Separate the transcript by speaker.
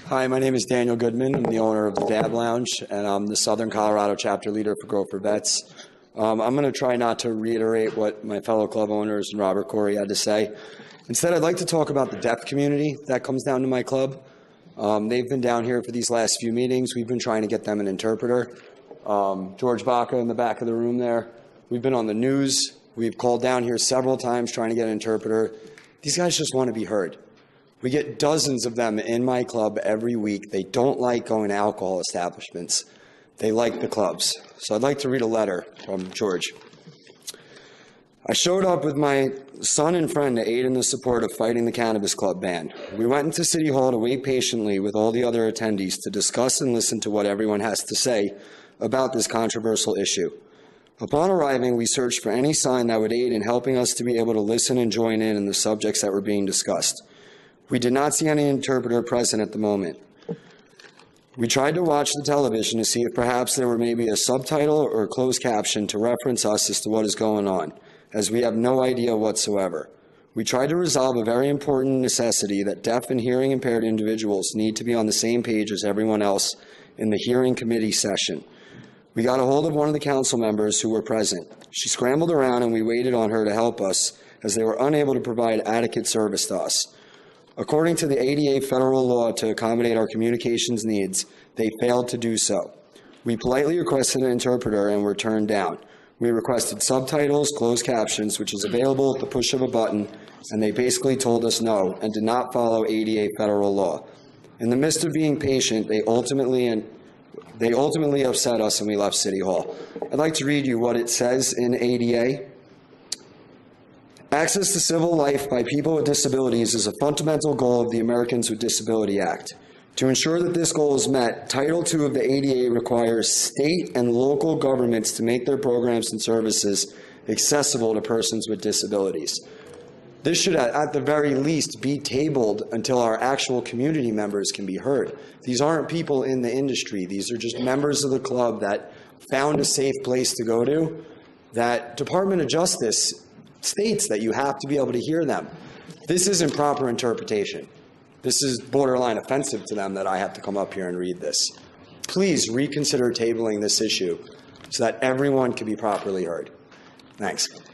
Speaker 1: Hi, my name is Daniel Goodman. I'm the owner of the Dab Lounge, and I'm the Southern Colorado chapter leader for Grow for Vets. I'm going to try not to reiterate what my fellow club owners and Robert Corey had to say. Instead, I'd like to talk about the deaf community that comes down to my club. They've been down here for these last few meetings. We've been trying to get them an interpreter. George Baca in the back of the room there. We've been on the news. We've called down here several times trying to get an interpreter. These guys just want to be heard. We get dozens of them in my club every week. They don't like going to alcohol establishments. They like the clubs. So I'd like to read a letter from George. I showed up with my son and friend to aid in the support of fighting the cannabis club ban. We went into City Hall to wait patiently with all the other attendees to discuss and listen to what everyone has to say about this controversial issue. Upon arriving, we searched for any sign that would aid in helping us to be able to listen and join in the subjects that were being discussed. We did not see any interpreter present at the moment. We tried to watch the television to see if perhaps there were maybe a subtitle or a closed caption to reference us as to what is going on, as we have no idea whatsoever. We tried to resolve a very important necessity that deaf and hearing impaired individuals need to be on the same page as everyone else in the hearing committee session. We got a hold of one of the council members who were present. She scrambled around and we waited on her to help us as they were unable to provide adequate service to us. According to the ADA federal law to accommodate our communications needs, they failed to do so. We politely requested an interpreter and were turned down. We requested subtitles, closed captions, which is available at the push of a button, and they basically told us no and did not follow ADA federal law. In the midst of being patient, they ultimately upset us and we left City Hall. I'd like to read you what it says in ADA. Access to civil life by people with disabilities is a fundamental goal of the Americans with Disability Act. To ensure that this goal is met, Title II of the ADA requires state and local governments to make their programs and services accessible to persons with disabilities. This should, at the very least, be tabled until our actual community members can be heard. These aren't people in the industry. These are just members of the club that found a safe place to go to. That Department of Justice states that you have to be able to hear them. This isn't proper interpretation. This is borderline offensive to them that I have to come up here and read this. Please reconsider tabling this issue so that everyone can be properly heard. Thanks.